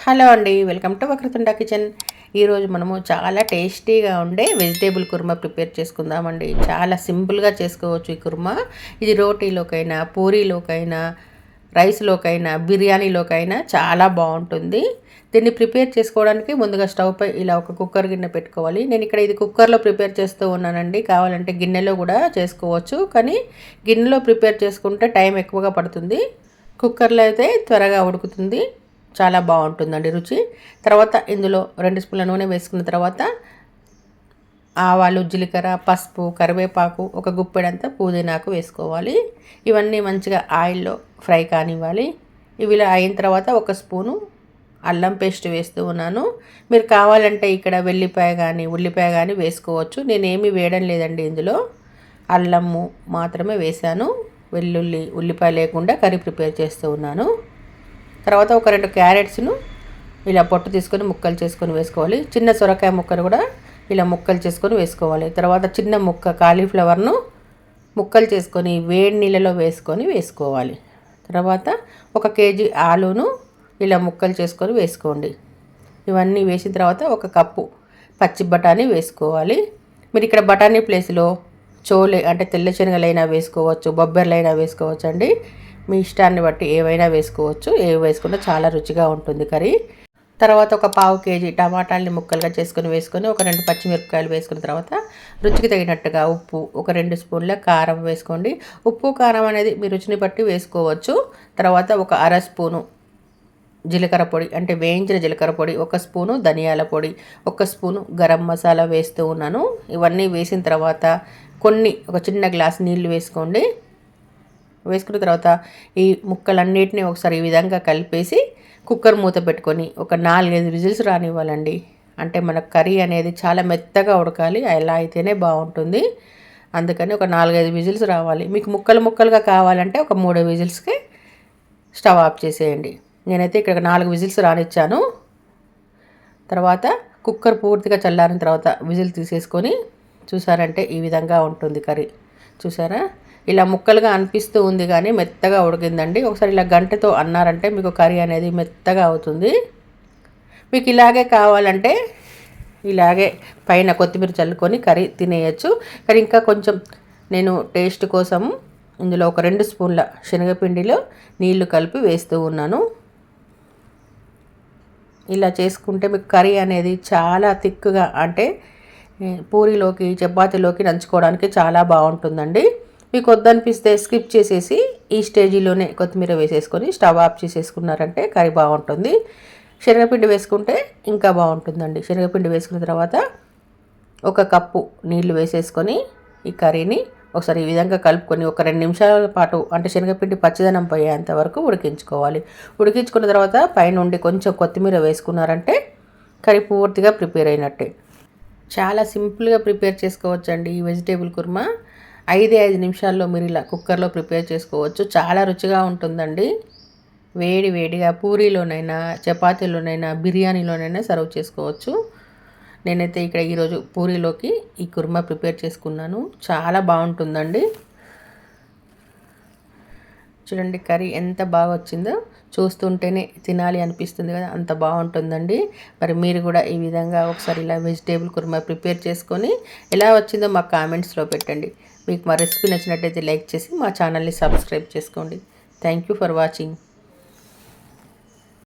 Hello అండి, welcome to Vakratunda kitchen. ఈరోజు మనము చాలా టేస్టీగా ఉండే వెజిటేబుల్ కుర్మా ప్రిపేర్ చేసుకుందామండి. చాలా సింపుల్గా చేసుకోవచ్చు ఈ కుర్మా. ఇది రోటీలోకైనా, పూరీలోకైనా, రైస్లోకైనా, బిర్యానీలోకైనా చాలా బాగుంటుంది. దీన్ని ప్రిపేర్ చేసుకోవడానికి ముందుగా స్టవ్ పై ఇలా ఒక కుక్కర్ గిన్నె పెట్టుకోవాలి. నేను ఇక్కడ ఇది కుక్కర్లో ప్రిపేర్ చేస్తూ ఉన్నానండి. కావాలంటే గిన్నెలో కూడా చేసుకోవచ్చు, కానీ గిన్నెలో ప్రిపేర్ చేసుకుంటే టైం ఎక్కువగా పడుతుంది. కుక్కర్లో అయితే త్వరగా ఉడుకుతుంది, చాలా బాగుంటుందండి రుచి. తర్వాత ఇందులో 2 స్పూన్ల నూనె వేసుకున్న తర్వాత ఆవాలు, జీలకర్ర, పసుపు, కరివేపాకు, ఒక గుప్పెడంతా పుదీనాకు వేసుకోవాలి. ఇవన్నీ మంచిగా ఆయిల్లో ఫ్రై కానివ్వాలి. ఇవి ఇలా అయిన తర్వాత 1 స్పూను అల్లం పేస్ట్ వేస్తూ ఉన్నాను. మీరు కావాలంటే ఇక్కడ వెల్లిపాయ కానీ ఉల్లిపాయ కానీ వేసుకోవచ్చు. నేనేమి వేయడం లేదండి, ఇందులో అల్లము మాత్రమే వేశాను. వెల్లుల్లి, ఉల్లిపాయ లేకుండా కర్రీ ప్రిపేర్ చేస్తూ ఉన్నాను. తర్వాత ఒక 2 క్యారెట్స్ను ఇలా పొట్టు తీసుకొని ముక్కలు చేసుకొని వేసుకోవాలి. చిన్న సొరకాయ ముక్కలు కూడా ఇలా ముక్కలు చేసుకొని వేసుకోవాలి. తర్వాత చిన్న ముక్క కాలీఫ్లవర్ను ముక్కలు చేసుకొని వేడి నీళ్ళలో వేసుకోవాలి. తర్వాత 1 కేజీ ఆలూను ఇలా ముక్కలు చేసుకొని వేసుకోండి. ఇవన్నీ వేసిన తర్వాత 1 కప్పు పచ్చి బఠానీ వేసుకోవాలి. మీరు ఇక్కడ బఠానీ ప్లేస్లో చోలే అంటే తెల్ల శనగలైనా వేసుకోవచ్చు, బొబ్బర్లైనా వేసుకోవచ్చు అండి. మీ ఇష్టాన్ని బట్టి ఏవైనా వేసుకోవచ్చు. ఏవి వేసుకున్నా చాలా రుచిగా ఉంటుంది కర్రీ. తర్వాత 1 పావు కేజీ టమాటాలని ముక్కలుగా వేసుకొని ఒక 2 పచ్చిమిరపకాయలు వేసుకున్న తర్వాత రుచికి తగినట్టుగా ఉప్పు, ఒక 2 స్పూన్ల కారం వేసుకోండి. ఉప్పు కారం అనేది మీ రుచిని బట్టి వేసుకోవచ్చు. తర్వాత 1 అర స్పూను జీలకర్ర పొడి అంటే వేయించిన జీలకర్ర పొడి, 1 స్పూను ధనియాల పొడి, 1 స్పూను గరం మసాలా వేస్తూ ఉన్నాను. ఇవన్నీ వేసిన తర్వాత ఒక చిన్న గ్లాస్ నీళ్లు వేసుకోండి. వేసుకున్న తర్వాత ఈ ముక్కలన్నిటిని ఒకసారి ఈ విధంగా కలిపేసి కుక్కర్ మూత పెట్టుకొని ఒక 4-5 విజిల్స్ రానివ్వాలండి. అంటే మన కర్రీ అనేది చాలా మెత్తగా ఉడకాలి, అలా అయితేనే బాగుంటుంది. అందుకని ఒక 4-5 విజిల్స్ రావాలి. మీకు ముక్కలుగా కావాలంటే ఒక 3 విజిల్స్కి స్టవ్ ఆఫ్ చేసేయండి. నేనైతే ఇక్కడ 4 విజిల్స్ రానిచ్చాను. తర్వాత కుక్కర్ పూర్తిగా చల్లారిన తర్వాత విజిల్ తీసేసుకొని చూసారంటే ఈ విధంగా ఉంటుంది కర్రీ. చూసారా, ఇలా ముక్కలుగా అనిపిస్తూ ఉంది కానీ మెత్తగా ఉడికిందండి. ఒకసారి ఇలా గంటతో అన్నారంటే మీకు కర్రీ అనేది మెత్తగా అవుతుంది. మీకు ఇలాగే కావాలంటే ఇలాగే పైన కొత్తిమీర చల్లుకొని కర్రీ తినేయచ్చు. కానీ ఇంకా కొంచెం నేను టేస్ట్ కోసం ఇందులో ఒక 2 స్పూన్ల శనగపిండిలో నీళ్లు కలిపి వేస్తూ ఉన్నాను. ఇలా చేసుకుంటే మీకు కర్రీ అనేది చాలా థిక్గా అంటే పూరీలోకి, చపాతీలోకి నంచుకోవడానికి చాలా బాగుంటుందండి. మీకు వద్దనిపిస్తే స్కిప్ చేసేసి ఈ స్టేజీలోనే కొత్తిమీర వేసేసుకొని స్టవ్ ఆఫ్ చేసేసుకున్నారంటే కర్రీ బాగుంటుంది. శనగపిండి వేసుకుంటే ఇంకా బాగుంటుందండి. శనగపిండి వేసుకున్న తర్వాత 1 కప్పు నీళ్లు వేసేసుకొని ఈ కర్రీని ఒకసారి ఈ విధంగా కలుపుకొని ఒక 2 నిమిషాల పాటు అంటే శనగపిండి పచ్చిదనం పోయేంత వరకు ఉడికించుకోవాలి. ఉడికించుకున్న తర్వాత పైనుండి కొంచెం కొత్తిమీర వేసుకున్నారంటే కర్రీ పూర్తిగా ప్రిపేర్ అయినట్టే. చాలా సింపుల్గా ప్రిపేర్ చేసుకోవచ్చండి ఈ వెజిటేబుల్ కుర్మా. 5 నిమిషాల్లో మీరు ఇలా కుక్కర్లో ప్రిపేర్ చేసుకోవచ్చు. చాలా రుచిగా ఉంటుందండి. వేడిగా పూరీలోనైనా, చపాతీలోనైనా, బిర్యానీలోనైనా సర్వ్ చేసుకోవచ్చు. నేనైతే ఇక్కడ ఈరోజు పూరీలోకి ఈ కుర్మా ప్రిపేర్ చేసుకున్నాను. చాలా బాగుంటుందండి. చూడండి కర్రీ ఎంత బాగా వచ్చిందో, చూస్తుంటేనే తినాలి అనిపిస్తుంది కదా, అంత బాగుంటుందండి. మరి మీరు కూడా ఈ విధంగా ఒకసారి ఇలా వెజిటేబుల్ కుర్మా ప్రిపేర్ చేసుకొని ఎలా వచ్చిందో మా కామెంట్స్లో పెట్టండి. మీకు మా రెసిపీ నచ్చినట్టయితే లైక్ చేసి మా ఛానల్ని సబ్స్క్రైబ్ చేసుకోండి. Thank you for watching.